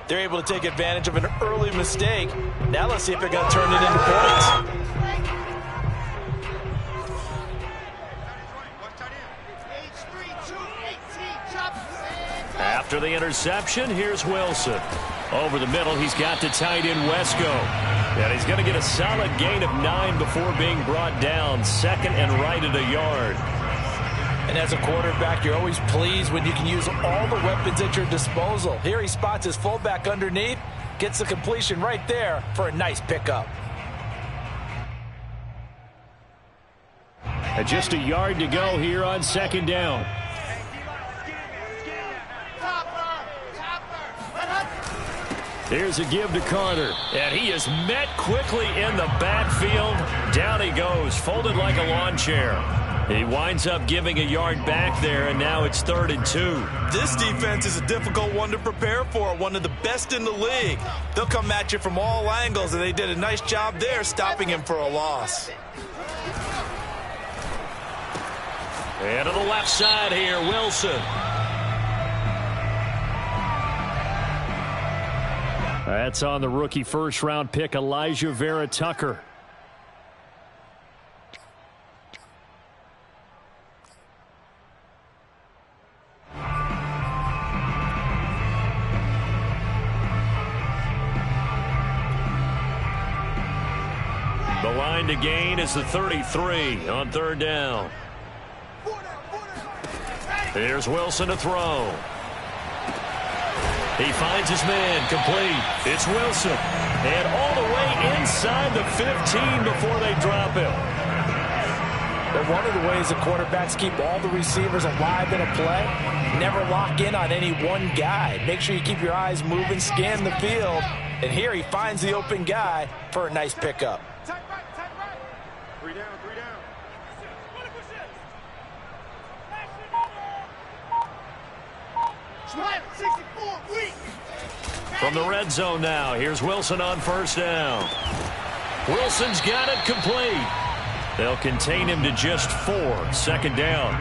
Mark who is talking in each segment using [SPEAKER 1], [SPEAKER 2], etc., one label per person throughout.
[SPEAKER 1] They're able to take advantage of an early mistake. Now let's see if they're going to turn it into points.
[SPEAKER 2] After the interception, here's Wilson. Over the middle, he's got the tight end Wesco. And he's going to get a solid gain of 9 before being brought down. Second and right at a yard.
[SPEAKER 1] And as a quarterback, you're always pleased when you can use all the weapons at your disposal. Here he spots his fullback underneath, gets the completion right there for a nice pickup.
[SPEAKER 2] And just a yard to go here on second down. Here's a give to Carter. And he is met quickly in the backfield. Down he goes, folded like a lawn chair. He winds up giving a yard back there, and now it's 3rd and 2.
[SPEAKER 1] This defense is a difficult one to prepare for, one of the best in the league. They'll come at you from all angles, and they did a nice job there stopping him for a loss.
[SPEAKER 2] And to the left side here, Wilson. That's on the rookie first-round pick, Elijah Vera Tucker. The line to gain is the 33 on 3rd down. Here's Wilson to throw. He finds his man, complete. It's Wilson. And all the way inside the 15 before they drop him.
[SPEAKER 1] But one of the ways the quarterbacks keep all the receivers alive in a play, never lock in on any one guy. Make sure you keep your eyes moving, scan the field. And here he finds the open guy for a nice pickup.
[SPEAKER 3] Three down.
[SPEAKER 2] From the red zone now, here's Wilson on 1st down. Wilson's got it complete. They'll contain him to just 4, 2nd down.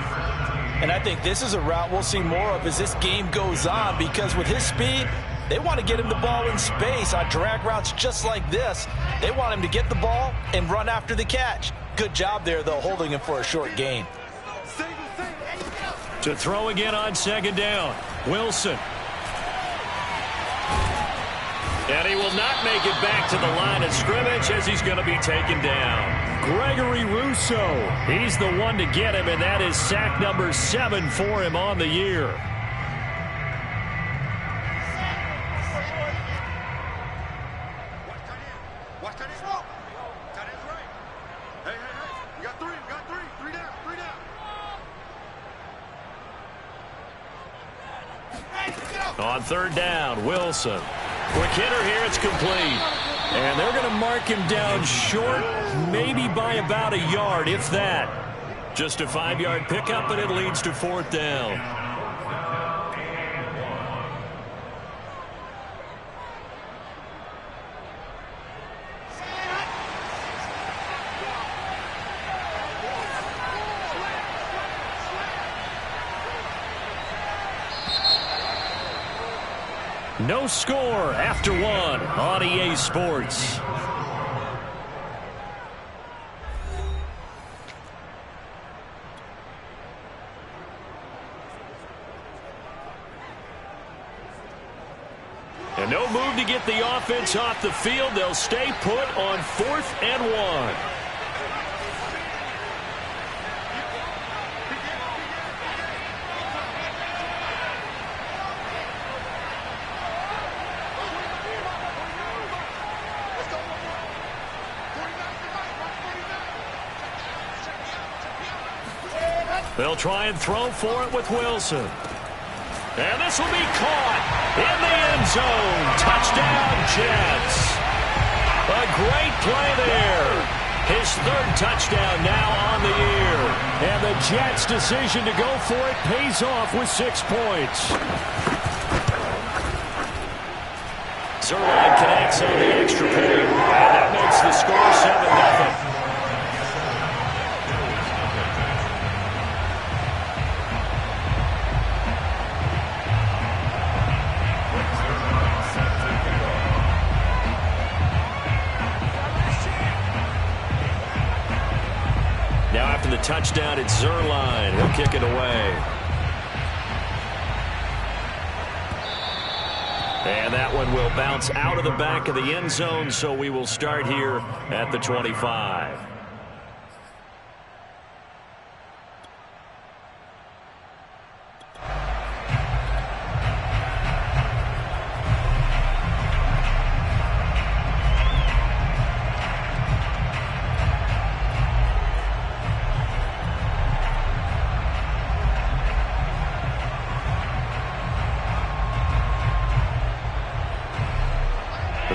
[SPEAKER 1] And I think this is a route we'll see more of as this game goes on, because with his speed, they want to get him the ball in space on drag routes just like this. They want him to get the ball and run after the catch. Good job there, though, holding him for a short gain.
[SPEAKER 2] To throw again on 2nd down, Wilson. And he will not make it back to the line of scrimmage as he's going to be taken down. Gregory Rousseau, he's the one to get him, and that is sack number 7 for him on the year. On 3rd down, Wilson. Quick hitter here, it's complete. And they're going to mark him down short, maybe by about a yard, if that. Just a 5-yard pickup, and it leads to 4th down. No score after 1 on EA Sports. And no move to get the offense off the field. They'll stay put on 4th and 1. They'll try and throw for it with Wilson. And this will be caught in the end zone. Touchdown, Jets. A great play there. His 3rd touchdown now on the year. And the Jets' decision to go for it pays off with 6 points. Zerline connects on the extra point. And that makes the score 7-0. the touchdown, it's Zerline. He'll kick it away. And that one will bounce out of the back of the end zone, so we will start here at the 25.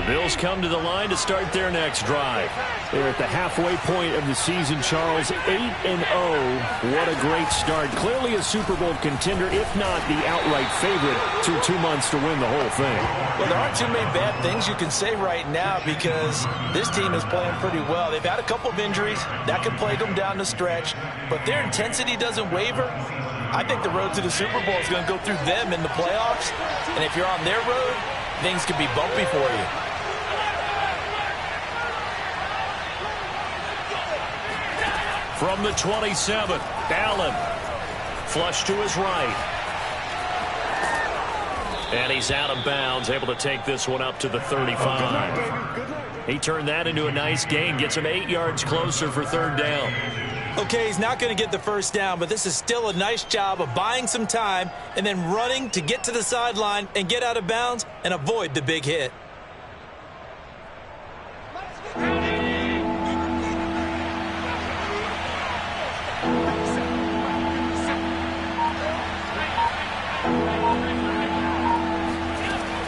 [SPEAKER 2] Bills come to the line to start their next drive.
[SPEAKER 4] They're at the halfway point of the season, Charles. 8-0. What a great start. Clearly a Super Bowl contender, if not the outright favorite, through 2 months to win the whole thing.
[SPEAKER 1] Well, there aren't too many bad things you can say right now because this team is playing pretty well. They've had a couple of injuries. That could plague them down the stretch. But their intensity doesn't waver. I think the road to the Super Bowl is going to go through them in the playoffs. And if you're on their road, things could be bumpy for you.
[SPEAKER 2] From the 27, Allen. Flush to his right. And he's out of bounds, able to take this one up to the 35. He turned that into a nice gain, gets him 8 yards closer for third down.
[SPEAKER 1] Okay, he's not going to get the first down, but this is still a nice job of buying some time and then running to get to the sideline and get out of bounds and avoid the big hit.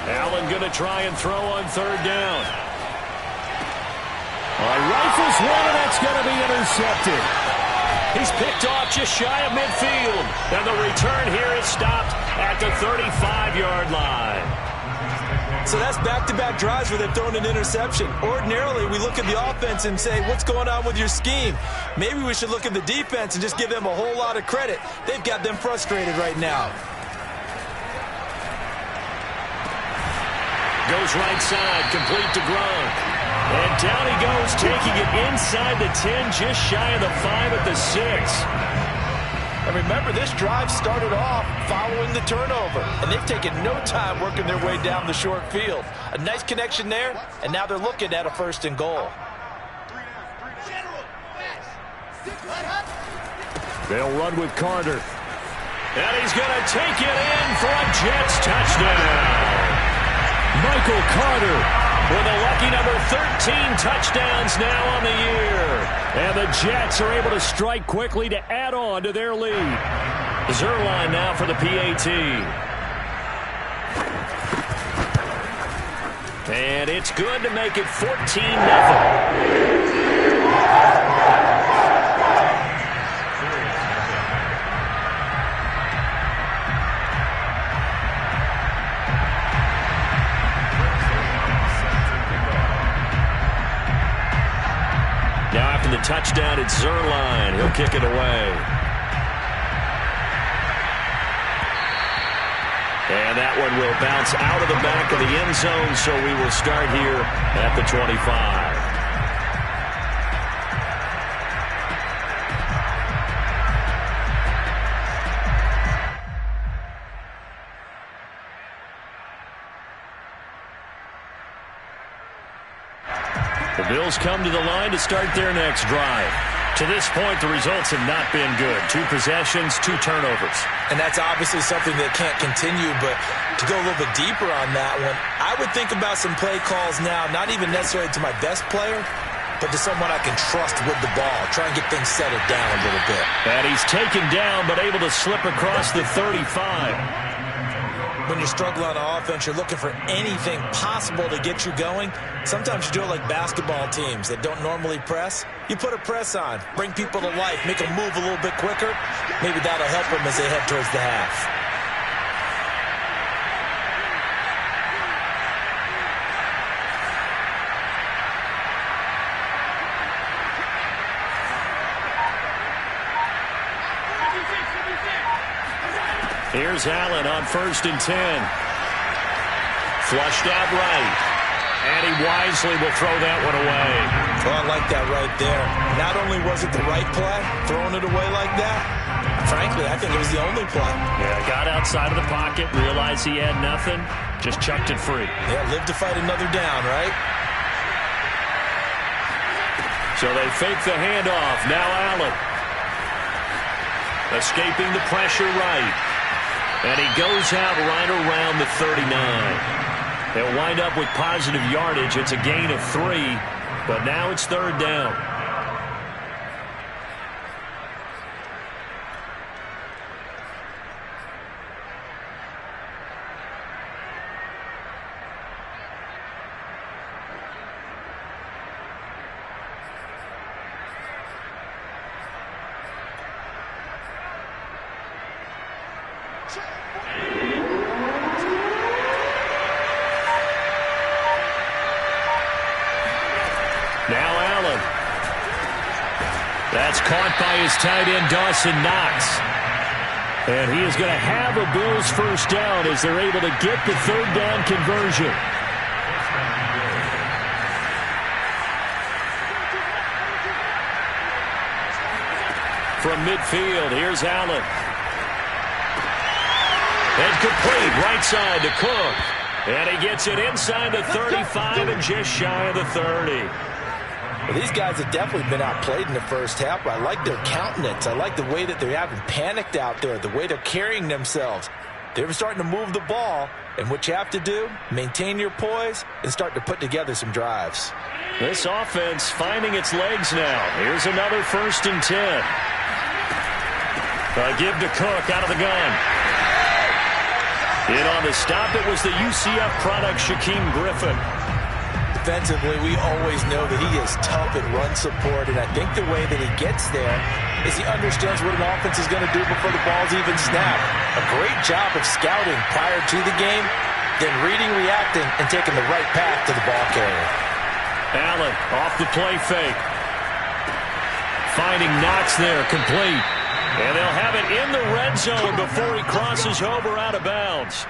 [SPEAKER 2] Allen going to try and throw on third down. Rifles one, and that's going to be intercepted. He's picked off just shy of midfield. And the return here is stopped at the 35-yard line.
[SPEAKER 1] So that's back-to-back drives where they've thrown an interception. Ordinarily, we look at the offense and say, what's going on with your scheme? Maybe we should look at the defense and just give them a whole lot of credit. They've got them frustrated right now.
[SPEAKER 2] Goes right side, complete to Gronk. And down he goes, taking it inside the 10, just shy of the 5 at the 6.
[SPEAKER 1] And remember, this drive started off following the turnover. And they've taken no time working their way down the short field. A nice connection there, and now they're looking at a 1st and goal.
[SPEAKER 2] They'll run with Carter. And he's going to take it in for a Jets touchdown. Michael Carter with a lucky number 13 touchdowns now on the year. And the Jets are able to strike quickly to add on to their lead. Zerline now for the PAT. And it's good to make it 14-0. Now after the touchdown, it's Zerline. He'll kick it away. And that one will bounce out of the back of the end zone, so we will start here at the 25. The Bills come to the line to start their next drive. To this point, the results have not been good. 2 possessions, 2 turnovers.
[SPEAKER 1] And that's obviously something that can't continue, but to go a little bit deeper on that one, I would think about some play calls now, not even necessarily to my best player, but to someone I can trust with the ball. Try and get things settled down a little bit.
[SPEAKER 2] And he's taken down, but able to slip across the 35.
[SPEAKER 1] When you're struggling on offense, you're looking for anything possible to get you going. Sometimes you do it like basketball teams that don't normally press. You put a press on, bring people to life, make them move a little bit quicker. Maybe that'll help them as they head towards the half.
[SPEAKER 2] Here's Allen on 1st and 10. Flushed out right. And he wisely will throw that one away.
[SPEAKER 1] Well, I like that right there. Not only was it the right play, throwing it away like that, frankly, I think it was the only play.
[SPEAKER 2] Yeah, got outside of the pocket, realized he had nothing, just chucked it free.
[SPEAKER 1] Yeah, live to fight another down, right?
[SPEAKER 2] So they fake the handoff. Now Allen. Escaping the pressure right. And he goes out right around the 39. They'll wind up with positive yardage. It's a gain of 3, but now it's 3rd down. Now Allen. That's caught by his tight end, Dawson Knox. And he is going to have a Bills first down as they're able to get the 3rd down conversion. From midfield, here's Allen. And complete right side to Cook. And he gets it inside the 35 and just shy of the 30.
[SPEAKER 1] Well, these guys have definitely been outplayed in the first half, but I like their countenance. I like the way that they haven't panicked out there, the way they're carrying themselves. They're starting to move the ball, and what you have to do, maintain your poise and start to put together some drives.
[SPEAKER 2] This offense finding its legs now. Here's another 1st and 10. Give to Cook out of the gun. In on the stop, it was the UCF product, Shaquem Griffin.
[SPEAKER 1] Defensively, we always know that he is tough at run support, and I think the way that he gets there is he understands what an offense is going to do before the ball's even snapped. A great job of scouting prior to the game, then reading, reacting, and taking the right path to the ball carrier.
[SPEAKER 2] Allen off the play fake. Finding Knox there, complete. And they'll have it in the red zone before he crosses over out of bounds.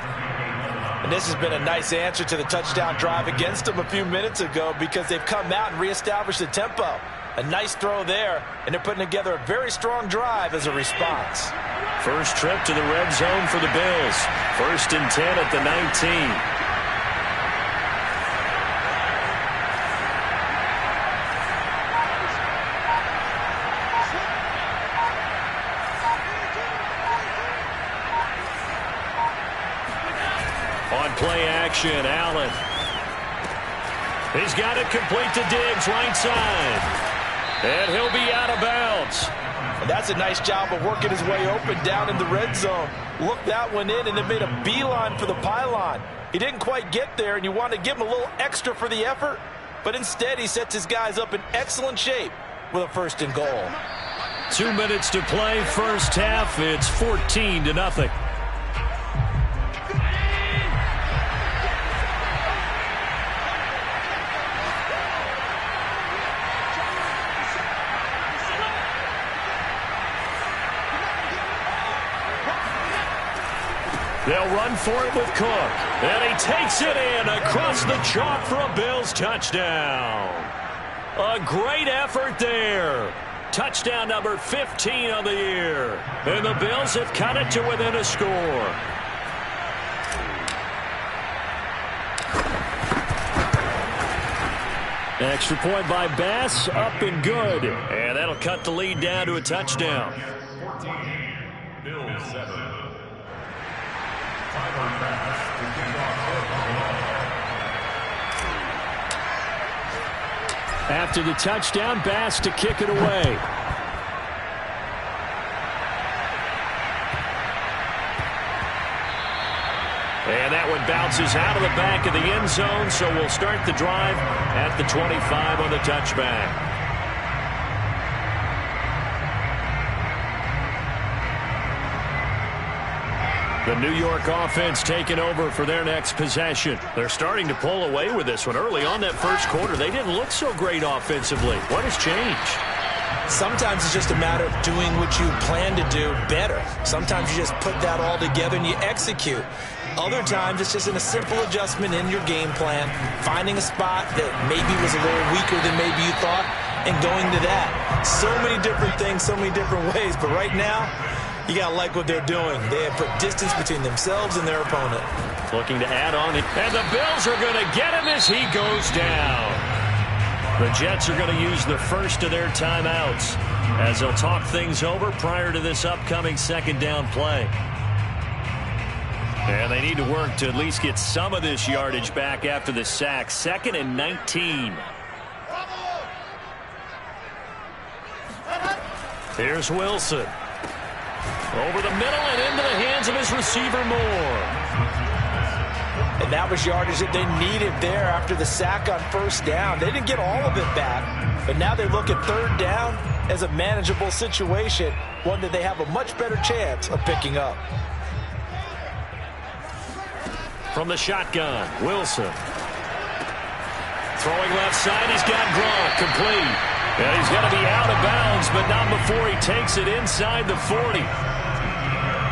[SPEAKER 1] And this has been a nice answer to the touchdown drive against them a few minutes ago because they've come out and reestablished the tempo. A nice throw there, and they're putting together a very strong drive as a response.
[SPEAKER 2] First trip to the red zone for the Bills. 1st and 10 at the 19. Play action, Allen. He's got it complete to Diggs, right side. And he'll be out of bounds.
[SPEAKER 1] And that's a nice job of working his way open down in the red zone. Looked that one in and then made a beeline for the pylon. He didn't quite get there, and you want to give him a little extra for the effort. But instead, he sets his guys up in excellent shape with a 1st and goal.
[SPEAKER 2] 2 minutes to play, first half. It's 14-0. They'll run for it with Cook. And he takes it in across the chalk for a Bills touchdown. A great effort there. Touchdown number 15 of the year. And the Bills have cut it to within a score. Extra point by Bass, up and good. And that'll cut the lead down to a touchdown.
[SPEAKER 3] 14, Bills 7.
[SPEAKER 2] After the touchdown, Bass to kick it away. And that one bounces out of the back of the end zone, so we'll start the drive at the 25 on the touchback. The New York offense taking over for their next possession. They're starting to pull away with this one. Early on that first quarter, they didn't look so great offensively. What has changed?
[SPEAKER 1] Sometimes it's just a matter of doing what you plan to do better. Sometimes you just put that all together and you execute. Other times it's just in a simple adjustment in your game plan, finding a spot that maybe was a little weaker than maybe you thought, and going to that. So many different things, so many different ways, but right now, you got to like what they're doing. They have put distance between themselves and their opponent.
[SPEAKER 2] Looking to add on, and the Bills are going to get him as he goes down. The Jets are going to use the first of their timeouts as they'll talk things over prior to this upcoming second down play. And they need to work to at least get some of this yardage back after the sack. 2nd and 19. Here's Wilson. Over the middle and into the hands of his receiver Moore.
[SPEAKER 1] And that was yardage that they needed there after the sack on first down. They didn't get all of it back, but now they look at third down as a manageable situation, one that they have a much better chance of picking up.
[SPEAKER 2] From the shotgun, Wilson. Throwing left side, he's got Gronk, complete. And he's going to be out of bounds, but not before he takes it inside the 40.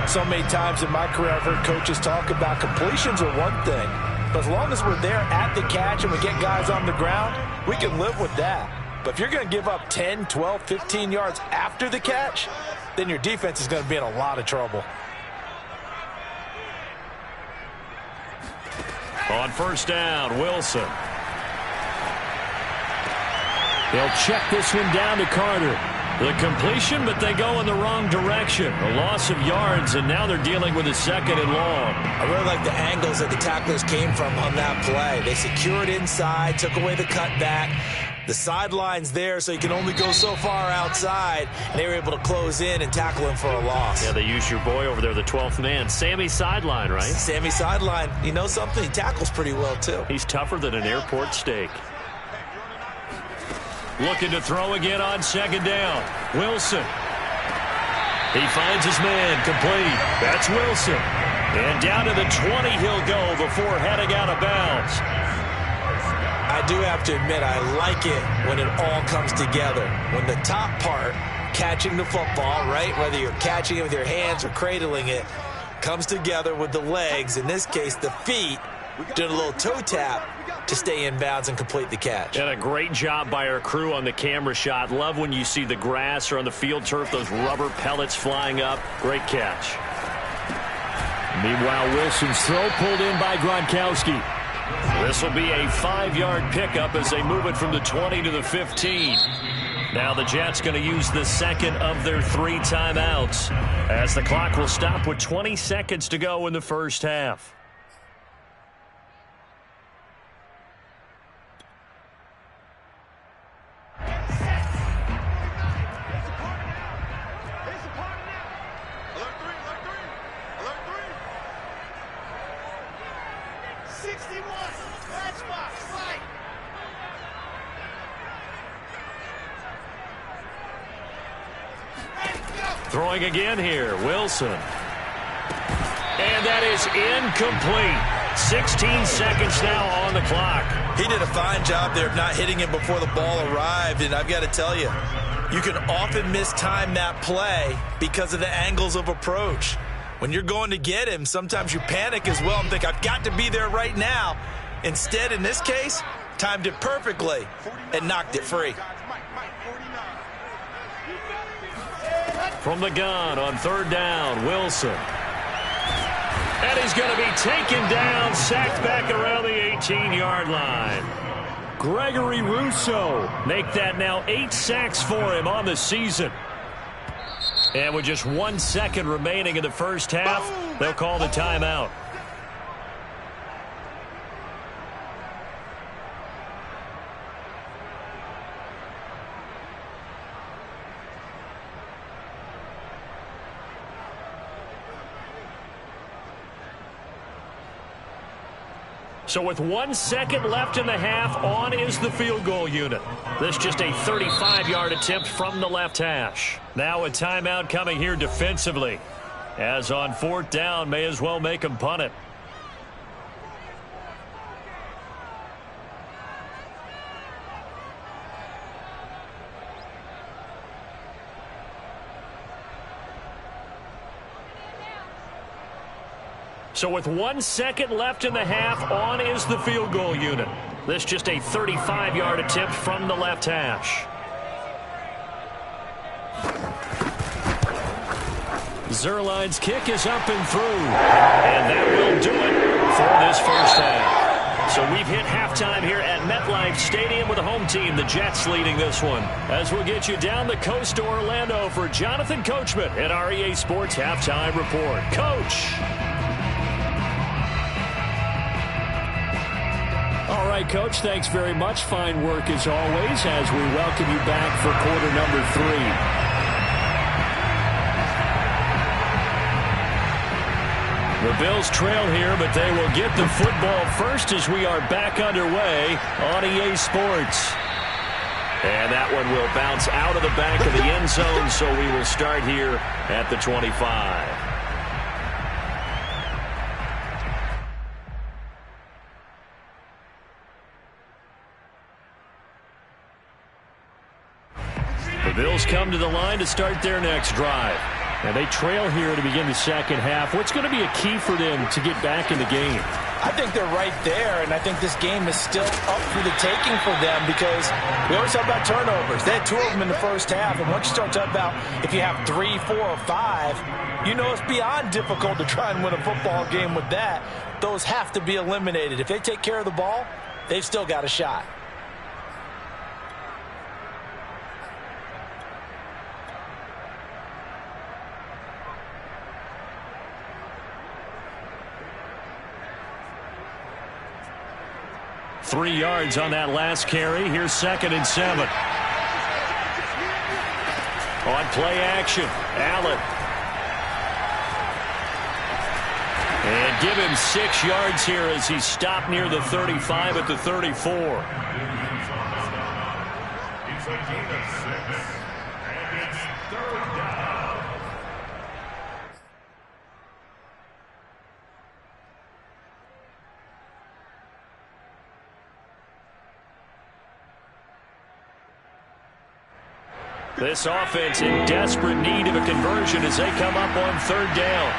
[SPEAKER 1] So many times in my career I've heard coaches talk about completions are one thing, but as long as we're there at the catch and we get guys on the ground, we can live with that. But if you're going to give up 10, 12, 15 yards after the catch, then your defense is going to be in a lot of trouble.
[SPEAKER 2] On first down, Wilson.
[SPEAKER 4] They'll check this one down to Carter.
[SPEAKER 2] The completion, but they go in the wrong direction. A loss of yards, and now they're dealing with a 2nd and long.
[SPEAKER 1] I really like the angles that the tacklers came from on that play. They secured inside, took away the cutback. The sideline's there, so you can only go so far outside. And they were able to close in and tackle him for a loss.
[SPEAKER 2] Yeah, they used your boy over there, the 12th man. Sammy Sideline, right?
[SPEAKER 1] Sammy Sideline. You know something? He tackles pretty well, too.
[SPEAKER 2] He's tougher than an airport steak. Looking to throw again on second down. Wilson. He finds his man, complete. That's Wilson. And down to the 20 he'll go before heading out of bounds.
[SPEAKER 1] I do have to admit, I like it when it all comes together. When the top part, catching the football, right, whether you're catching it with your hands or cradling it, comes together with the legs, in this case the feet, doing a little toe tap to stay in bounds and complete the catch.
[SPEAKER 2] And a great job by our crew on the camera shot. Love when you see the grass or on the field turf, those rubber pellets flying up. Great catch.
[SPEAKER 4] Meanwhile, Wilson's throw pulled in by Gronkowski.
[SPEAKER 2] This will be a 5-yard pickup as they move it from the 20 to the 15. Now the Jets going to use the second of their 3 timeouts as the clock will stop with 20 seconds to go in the first half. Throwing again here, Wilson. And that is incomplete. 16 seconds now on the clock.
[SPEAKER 1] He did a fine job there of not hitting him before the ball arrived, and I've got to tell you, you can often mistime that play because of the angles of approach. When you're going to get him, sometimes you panic as well and think, I've got to be there right now. Instead, in this case, timed it perfectly and knocked it free.
[SPEAKER 2] From the gun on third down, Wilson. And he's going to be taken down, sacked back around the 18-yard line.
[SPEAKER 4] Gregory Rousseau.
[SPEAKER 2] Make that now 8 sacks for him on the season. And with just 1 second remaining in the first half, they'll call the timeout. So with 1 second left in the half, on is the field goal unit. This just a 35-yard attempt from the left hash. Now a timeout coming here defensively. As on fourth down, may as well make him punt it. So with 1 second left in the half, on is the field goal unit. This just a 35-yard attempt from the left hash. Zerline's kick is up and through. And that will do it for this first half. So we've hit halftime here at MetLife Stadium with the home team, the Jets, leading this one. As we'll get you down the coast to Orlando for Jonathan Coachman at our EA Sports Halftime Report. Coach.
[SPEAKER 4] All right, Coach, thanks very much. Fine work as always as we welcome you back for quarter number 3. The Bills trail here, but they will get the football first as we are back underway on EA Sports. And that one will bounce out of the back of the end zone, so we will start here at the 25. The Bills come to the line to start their next drive. And they trail here to begin the second half. What's going to be a key for them to get back in the game?
[SPEAKER 1] I think they're right there, and I think this game is still up for the taking for them because we always talk about turnovers. They had 2 of them in the first half, and once you start talking about if you have 3, 4, or 5, you know it's beyond difficult to try and win a football game with that. Those have to be eliminated. If they take care of the ball, they've still got a shot.
[SPEAKER 2] Three yards on that last carry. Here's 2nd and 7. On play action, Allen. And give him 6 yards here as he stopped near the 35 at the 34.
[SPEAKER 3] It's a gain of 6. And it's 3rd down.
[SPEAKER 2] This offense in desperate need of a conversion as they come up on 3rd down.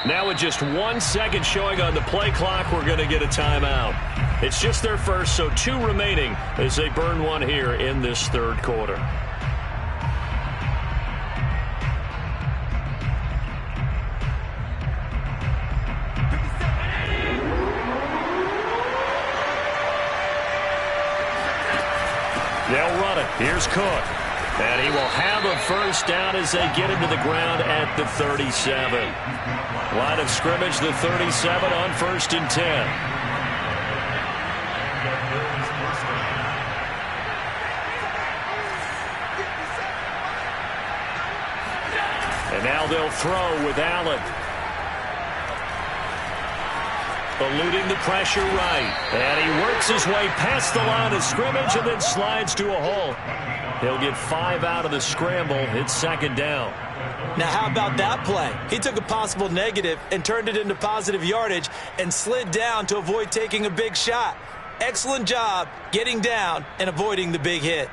[SPEAKER 2] Now with just 1 second showing on the play clock, we're going to get a timeout. It's just their first, so 2 remaining as they burn one here in this 3rd quarter. They'll run it. Here's Cook. And he will have a first down as they get him to the ground at the 37. Line of scrimmage, the 37 on 1st and 10. And now they'll throw with Allen. Eluding the pressure right. And he works his way past the line of scrimmage and then slides to a halt. He'll get 5 out of the scramble. It's 2nd down.
[SPEAKER 1] Now, how about that play? He took a possible negative and turned it into positive yardage and slid down to avoid taking a big shot. Excellent job getting down and avoiding the big hit.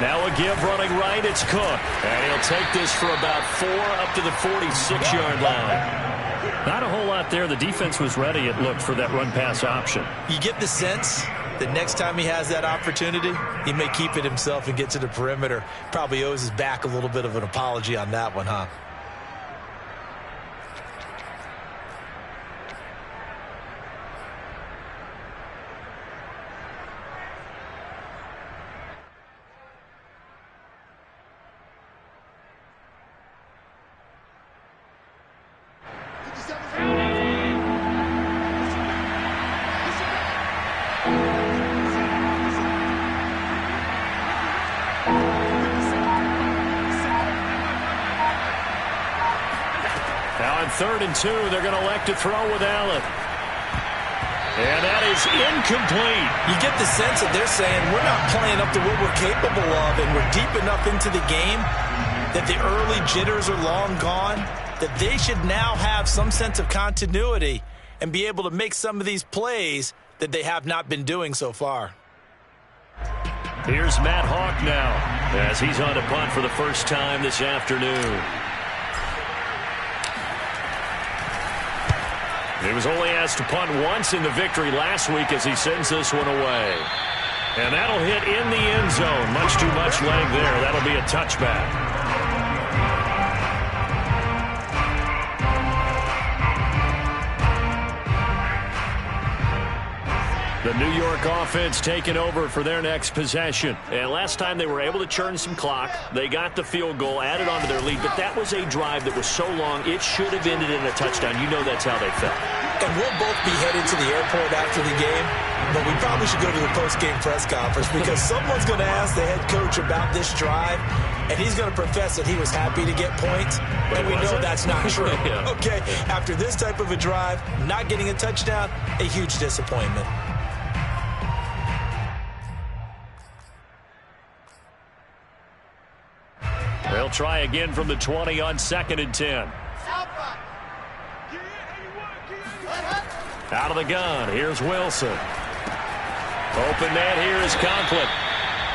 [SPEAKER 2] Now a give running right, it's Cook. And he'll take this for about 4 up to the 46-yard line.
[SPEAKER 4] Not a whole lot there. The defense was ready, it looked, for that run-pass option.
[SPEAKER 1] You get the sense that next time he has that opportunity, he may keep it himself and get to the perimeter. Probably owes his back a little bit of an apology on that one, huh?
[SPEAKER 2] Now on 3rd and 2, they're going to elect to throw with Allen. And that is incomplete.
[SPEAKER 1] You get the sense that they're saying we're not playing up to what we're capable of, and we're deep enough into the game that the early jitters are long gone, that they should now have some sense of continuity and be able to make some of these plays that they have not been doing so far.
[SPEAKER 2] Here's Matt Hawk now as he's on to punt for the first time this afternoon. He was only asked to punt once in the victory last week as he sends this one away. And that'll hit in the end zone. Much too much leg there. That'll be a touchback. The New York offense taking over for their next possession. And last time they were able to churn some clock. They got the field goal, added on to their lead. But that was a drive that was so long, it should have ended in a touchdown. You know that's how they felt.
[SPEAKER 1] And we'll both be headed to the airport after the game. But we probably should go to the post-game press conference because someone's going to ask the head coach about this drive. And he's going to profess that he was happy to get points. And we know that's not true.
[SPEAKER 2] Yeah.
[SPEAKER 1] Okay, after this type of a drive, not getting a touchdown, a huge disappointment.
[SPEAKER 2] They'll try again from the 20 on 2nd and 10. Out of the gun, here's Wilson. Open man here is Conklin.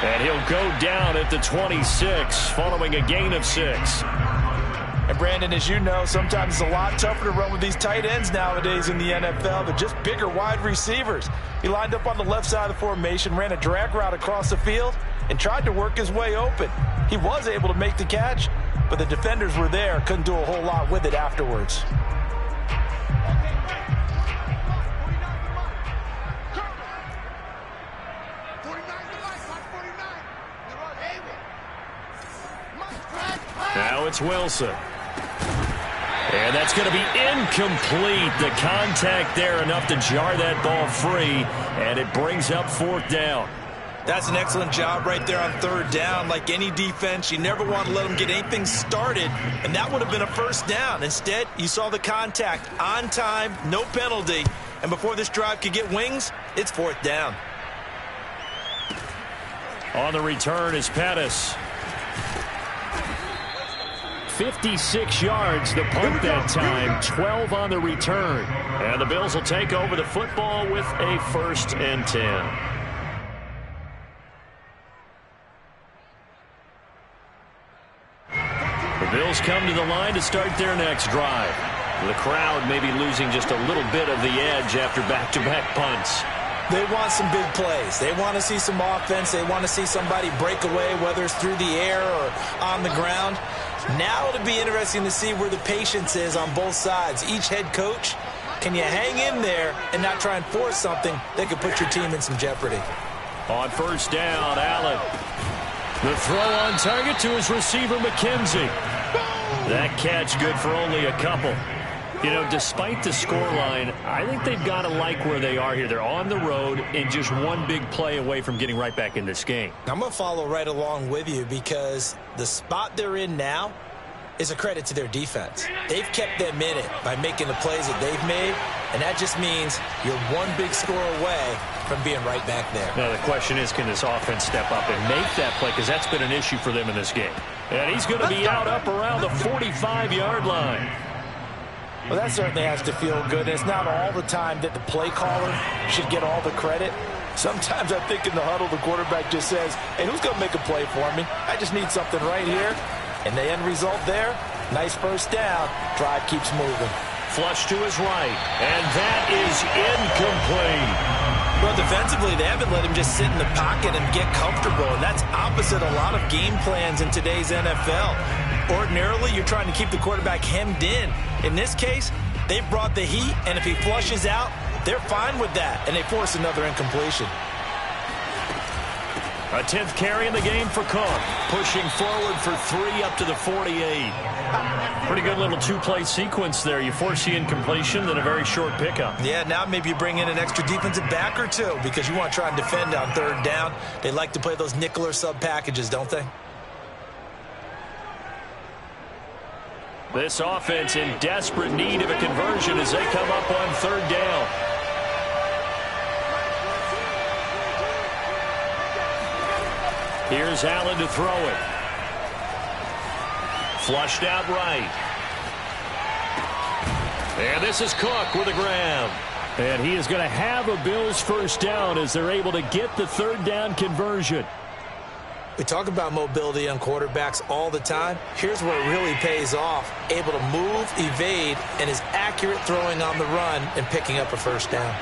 [SPEAKER 2] And he'll go down at the 26 following a gain of 6.
[SPEAKER 1] And Brandon, as you know, sometimes it's a lot tougher to run with these tight ends nowadays in the NFL. They're just bigger wide receivers. He lined up on the left side of the formation, ran a drag route across the field, and tried to work his way open. He was able to make the catch, but the defenders were there, couldn't do a whole lot with it afterwards.
[SPEAKER 2] Now it's Wilson. And that's going to be incomplete. The contact there enough to jar that ball free, and it brings up 4th down.
[SPEAKER 1] That's an excellent job right there on 3rd down. Like any defense, you never want to let them get anything started, and that would have been a 1st down. Instead, you saw the contact on time, no penalty, and before this drive could get wings, it's 4th down.
[SPEAKER 2] On the return is Pettis. 56 yards the punt that time, 12 on the return. And the Bills will take over the football with a 1st and 10. The Bills come to the line to start their next drive. The crowd may be losing just a little bit of the edge after back-to-back punts.
[SPEAKER 1] They want some big plays. They want to see some offense. They want to see somebody break away, whether it's through the air or on the ground. Now it'll be interesting to see where the patience is on both sides. Each head coach, can you hang in there and not try and force something that could put your team in some jeopardy?
[SPEAKER 2] On 1st down, Allen. The throw on target to his receiver, McKenzie. That catch good for only a couple. You know, despite the scoreline, I think they've got to like where they are here. They're on the road and just one big play away from getting right back in this game.
[SPEAKER 1] I'm going to follow right along with you because the spot they're in now is a credit to their defense. They've kept them in it by making the plays that they've made, and that just means you're one big score away from being right back there.
[SPEAKER 2] Now, the question is, can this offense step up and make that play? Because that's been an issue for them in this game. And he's going to be out up around the 45-yard line.
[SPEAKER 1] Well, that certainly has to feel good. And it's not all the time that the play caller should get all the credit. Sometimes I think in the huddle, the quarterback just says, hey, who's going to make a play for me? I just need something right here. And the end result there, nice 1st down. Drive keeps moving.
[SPEAKER 2] Flush to his right. And that is incomplete.
[SPEAKER 1] Well, defensively, they haven't let him just sit in the pocket and get comfortable. And that's opposite a lot of game plans in today's NFL. Ordinarily, you're trying to keep the quarterback hemmed in. In this case, they've brought the heat, and if he flushes out, they're fine with that, and they force another incompletion.
[SPEAKER 2] A 10th carry in the game for Cook. Pushing forward for 3 up to the 48. Pretty good little 2-play sequence there. You force the incompletion, then a very short pickup.
[SPEAKER 1] Yeah, now maybe you bring in an extra defensive back or two because you want to try and defend on 3rd down. They like to play those nickel or sub packages, don't they?
[SPEAKER 2] This offense in desperate need of a conversion as they come up on 3rd down.
[SPEAKER 4] Here's Allen to throw it. Flushed out right. And this is Cook with a grab. And he is going to have a Bills first down as they're able to get the third down conversion.
[SPEAKER 1] We talk about mobility on quarterbacks all the time. Here's where it really pays off. Able to move, evade, and is accurate throwing on the run and picking up a first down.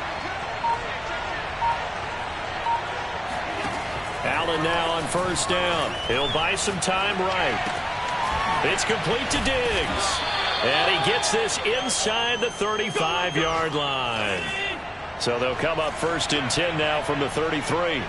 [SPEAKER 4] Allen now on first down. He'll buy some time right. It's complete to Diggs. And he gets this inside the 35-yard line. So they'll come up first and 10 now from the 33.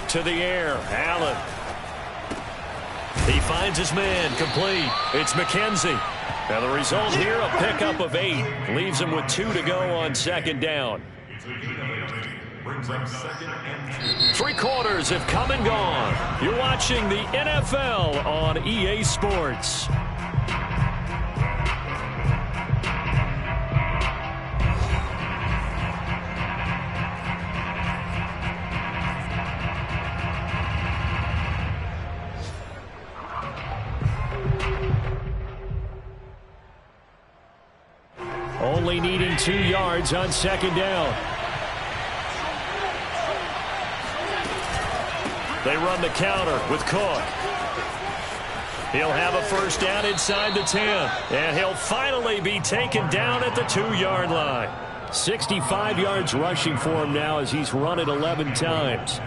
[SPEAKER 4] To the air, Allen. He finds his man, complete. It's McKenzie. And the result here, a pickup of 8. Leaves him with 2 to go on second down. 3 quarters have come and gone. You're watching the NFL on EA Sports. Only needing 2 yards on second down. They run the counter with Cook. He'll have a first down inside the 10. And he'll finally be taken down at the 2-yard line. 65 yards rushing for him now as he's run it 11 times.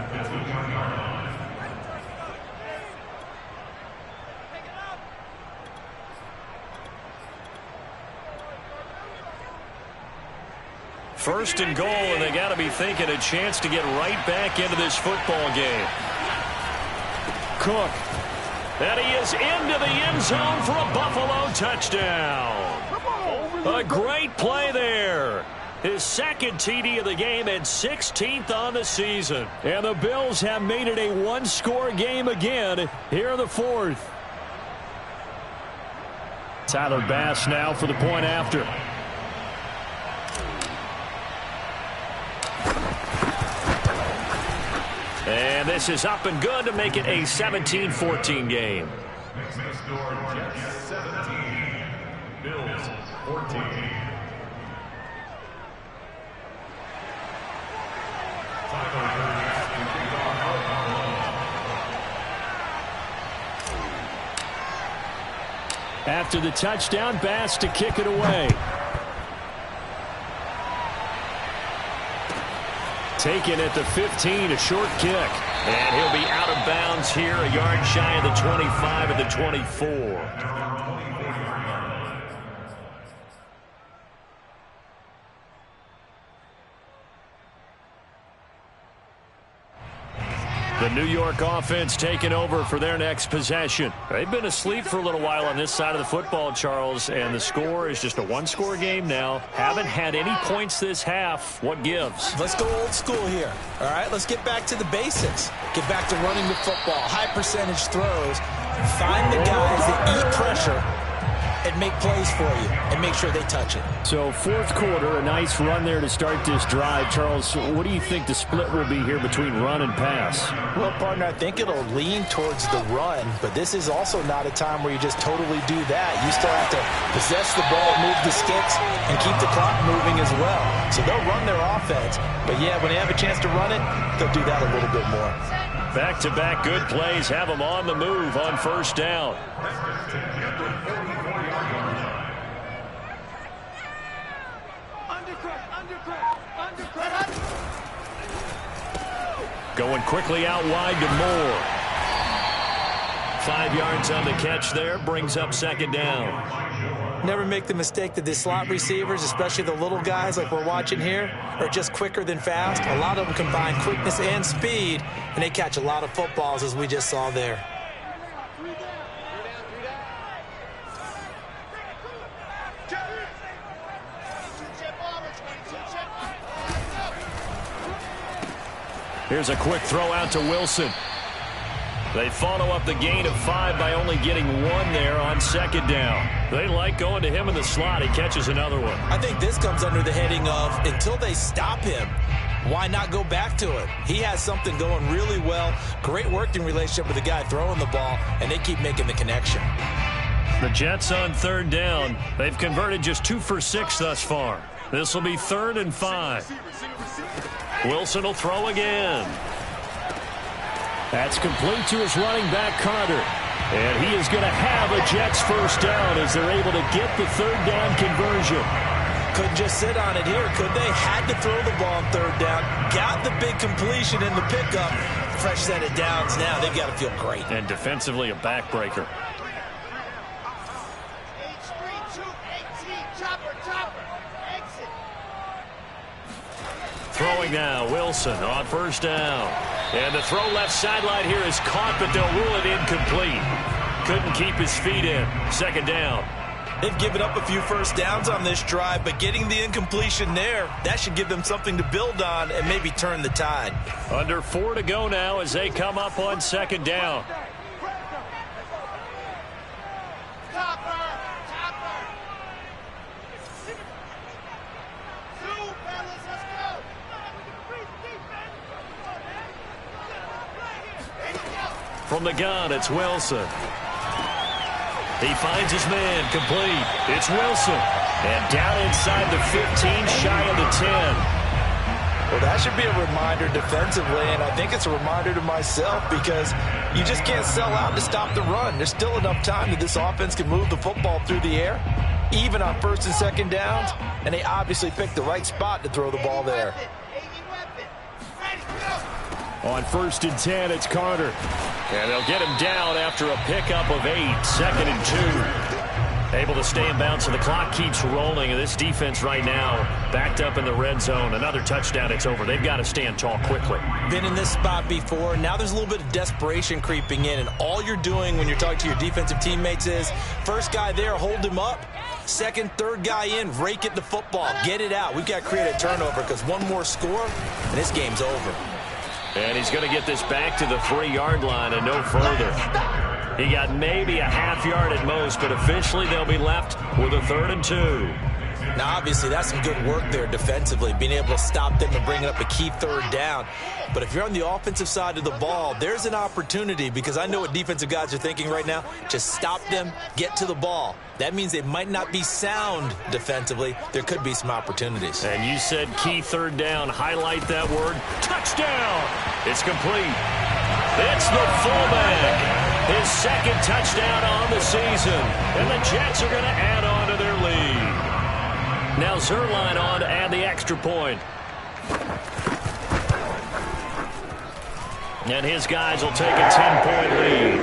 [SPEAKER 4] First and goal, and they got to be thinking a chance to get right back into this football game. Cook. And he is into the end zone for a Buffalo touchdown. A great play there. His second TD of the game and 16th on the season. And the Bills have made it a one-score game again here in the fourth. Tyler Bass now for the point after. And this is up and good to make it a 17-14 game.
[SPEAKER 3] Next score, Jets 17, Bills 14.
[SPEAKER 4] After the touchdown, Bass to kick it away. Taken at the 15, a short kick. And he'll be out of bounds here, a yard shy of the 25 at the 24. The New York offense taking over for their next possession. They've been asleep for a little while on this side of the football, Charles, and the score is just a one-score game now. Haven't had any points this half. What gives?
[SPEAKER 1] Let's go old school here. All right, let's get back to the basics. Get back to running the football, high percentage throws. Find the guys that eat pressure and make plays for you and make sure they touch it.
[SPEAKER 4] So fourth quarter, a nice run there to start this drive. Charles, what do you think the split will be here between run and pass?
[SPEAKER 1] Well, partner, I think it'll lean towards the run, but this is also not a time where you just totally do that. You still have to possess the ball, move the sticks, and keep the clock moving as well. So they'll run their offense, but yeah, when they have a chance to run it, they'll do that a little bit more.
[SPEAKER 4] Back-to-back good plays have them on the move on first down. Going quickly out wide to Moore. 5 yards on the catch there, brings up second down.
[SPEAKER 1] Never make the mistake that the slot receivers, especially the little guys like we're watching here, are just quicker than fast. A lot of them combine quickness and speed, and they catch a lot of footballs, as we just saw there.
[SPEAKER 4] Here's a quick throw out to Wilson. They follow up the gain of 5 by only getting 1 there on second down. They like going to him in the slot. He catches another one.
[SPEAKER 1] I think this comes under the heading of until they stop him, why not go back to it? He has something going really well. Great working relationship with the guy throwing the ball, and they keep making the connection.
[SPEAKER 4] The Jets on third down. They've converted just 2 for 6 thus far. This will be 3rd and 5. Wilson will throw again. That's complete to his running back, Carter. And he is going to have a Jets first down as they're able to get the third down conversion.
[SPEAKER 1] Couldn't just sit on it here, could they? Had to throw the ball on third down. Got the big completion in the pickup. Fresh set of downs now. They've got to feel great.
[SPEAKER 4] And defensively, a backbreaker. Throwing now, Wilson on first down. And the throw left sideline here is caught, but they'll rule it incomplete. Couldn't keep his feet in. Second down.
[SPEAKER 1] They've given up a few first downs on this drive, but getting the incompletion there, that should give them something to build on and maybe turn the tide.
[SPEAKER 4] Under 4 to go now as they come up on second down. From the gun, it's Wilson. He finds his man, complete. It's Wilson. And down inside the 15, shy of the 10.
[SPEAKER 1] Well, that should be a reminder defensively, and I think it's a reminder to myself because you just can't sell out to stop the run. There's still enough time that this offense can move the football through the air, even on first and second downs, and they obviously picked the right spot to throw the ball there.
[SPEAKER 4] On first and 10, it's Carter. And they'll get him down after a pickup of 8, 2nd and 2. Able to stay in bounds, so the clock keeps rolling. And this defense right now backed up in the red zone. Another touchdown, it's over. They've got to stand tall quickly.
[SPEAKER 1] Been in this spot before. Now there's a little bit of desperation creeping in. And all you're doing when you're talking to your defensive teammates is, first guy there, hold him up. Second, third guy in, rake at the football. Get it out. We've got to create a turnover because one more score, and this game's over.
[SPEAKER 4] And he's going to get this back to the 3-yard line and no further. He got maybe a half yard at most, but officially they'll be left with a 3rd and 2.
[SPEAKER 1] Now, obviously, that's some good work there defensively, being able to stop them and bring up a key third down. But if you're on the offensive side of the ball, there's an opportunity because I know what defensive guys are thinking right now. Just stop them, get to the ball. That means they might not be sound defensively. There could be some opportunities.
[SPEAKER 4] And you said key third down. Highlight that word. Touchdown! It's complete. It's the fullback. His 2nd touchdown on the season. And the Jets are going to add on to their lead. Now Zerline on to add the extra point. And his guys will take a 10-point lead.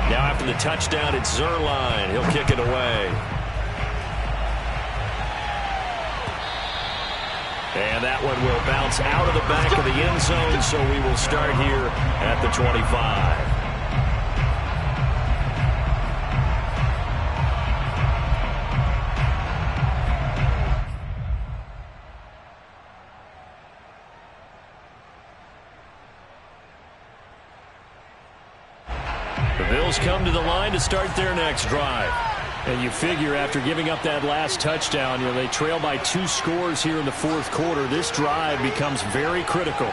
[SPEAKER 4] Now after the touchdown, it's Zerline. He'll kick it away. And that one will bounce out of the back of the end zone, so we will start here at the 25. The Bills come to the line to start their next drive. And you figure after giving up that last touchdown, they trail by 2 scores here in the 4th quarter. This drive becomes very critical.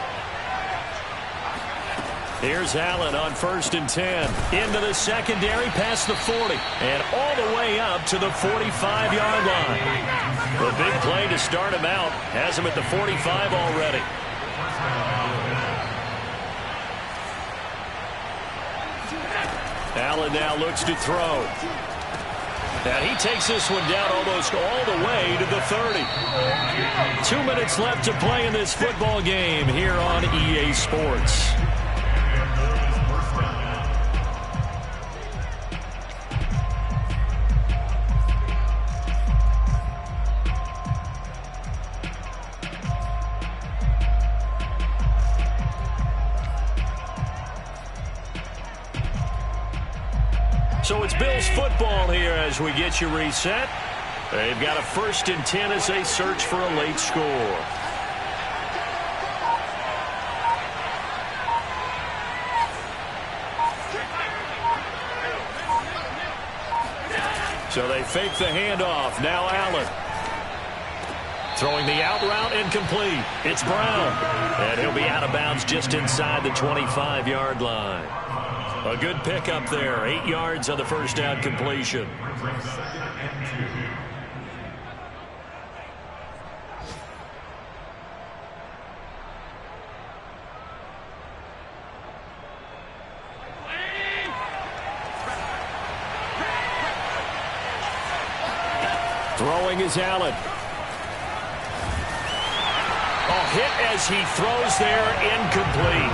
[SPEAKER 4] Here's Allen on first and 10. Into the secondary, past the 40. And all the way up to the 45-yard line. The big play to start him out has him at the 45 already. Allen now looks to throw. And he takes this one down almost all the way to the 30. 2 minutes left to play in this football game here on EA Sports. So it's Bills football here as we get you reset. They've got a 1st and 10 as they search for a late score. So they fake the handoff. Now Allen. Throwing the out route incomplete. It's Brown. And he'll be out of bounds just inside the 25-yard line. A good pickup there. 8 yards on the first down completion. Throwing is Allen. Hit as he throws there, incomplete.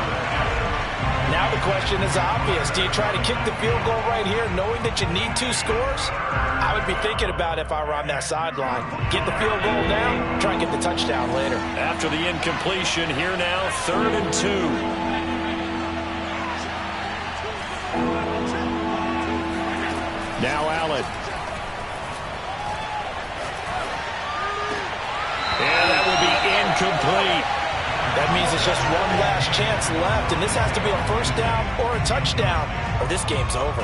[SPEAKER 1] Now the question is obvious. Do you try to kick the field goal right here knowing that you need 2 scores? I would be thinking about it if I were on that sideline. Get the field goal now, try and get the touchdown later.
[SPEAKER 4] After the incompletion, here now, 3rd and 2. Now Allen. And that will be incomplete.
[SPEAKER 1] That means it's just one last chance left, and this has to be a 1st down or a touchdown, or this game's over.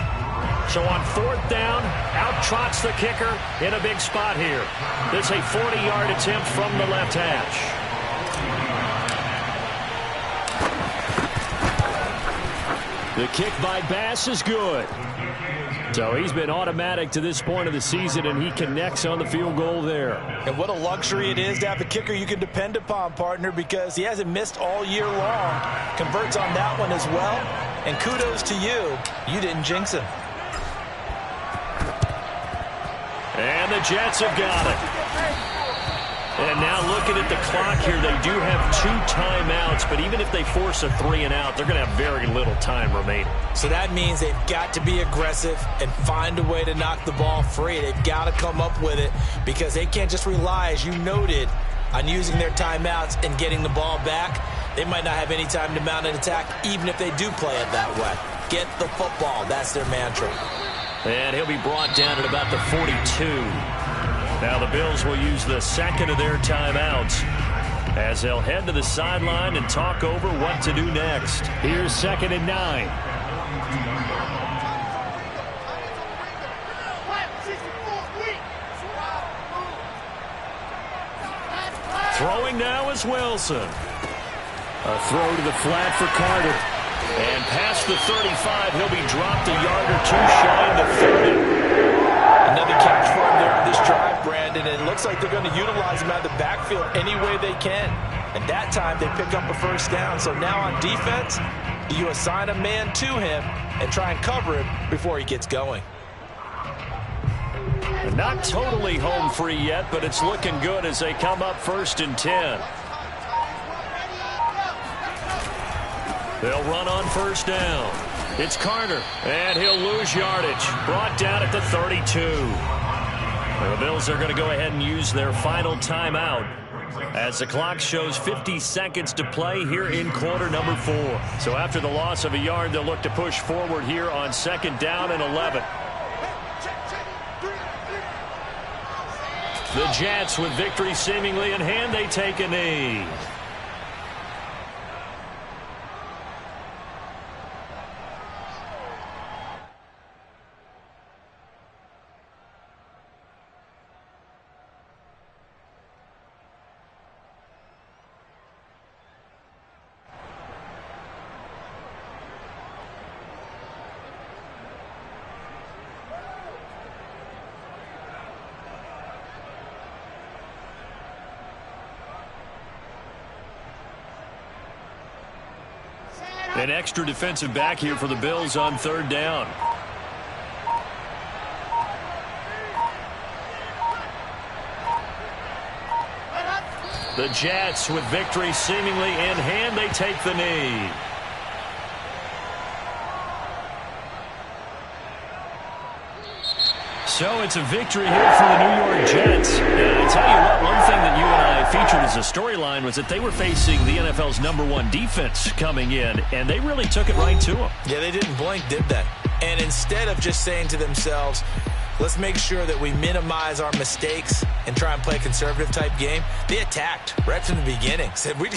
[SPEAKER 4] So on 4th down, out trots the kicker in a big spot here. This is a 40-yard attempt from the left hash. The kick by Bass is good. So he's been automatic to this point of the season, and he connects on the field goal there.
[SPEAKER 1] And what a luxury it is to have a kicker you can depend upon, partner, because he hasn't missed all year long. Converts on that one as well. And kudos to you. You didn't jinx him.
[SPEAKER 4] And the Jets have got it. And now looking at the clock here, they do have 2 timeouts, but even if they force a 3 and out, they're going to have very little time remaining.
[SPEAKER 1] So that means they've got to be aggressive and find a way to knock the ball free. They've got to come up with it because they can't just rely, as you noted, on using their timeouts and getting the ball back. They might not have any time to mount an attack, even if they do play it that way. Get the football. That's their mantra.
[SPEAKER 4] And he'll be brought down at about the 42. Now the Bills will use the 2nd of their timeouts as they'll head to the sideline and talk over what to do next. Here's 2nd and 9. Throwing now is Wilson. A throw to the flat for Carter. And past the 35, he'll be dropped a yard or 2 shy of the 30.
[SPEAKER 1] Another catch for him there on this drive, Brandon. And it looks like they're going to utilize him out of the backfield any way they can. And that time they pick up a 1st down. So now on defense, do you assign a man to him and try and cover him before he gets going?
[SPEAKER 4] Not totally home free yet, but it's looking good as they come up 1st and 10. They'll run on 1st down. It's Carter, and he'll lose yardage. Brought down at the 32. The Bills are going to go ahead and use their final timeout as the clock shows 50 seconds to play here in quarter number 4. So after the loss of a yard, they'll look to push forward here on 2nd down and 11. The Jets, with victory seemingly in hand, they take a knee. An extra defensive back here for the Bills on 3rd down. The Jets, with victory seemingly in hand, they take the knee. So it's a victory here for the New York Jets. And I tell you what, one thing that you and I featured as a storyline was that they were facing the NFL's #1 defense coming in, and they really took it right to them.
[SPEAKER 1] Yeah, they didn't blink, did they? And instead of just saying to themselves, let's make sure that we minimize our mistakes and try and play a conservative type game, they attacked right from the beginning. Said, we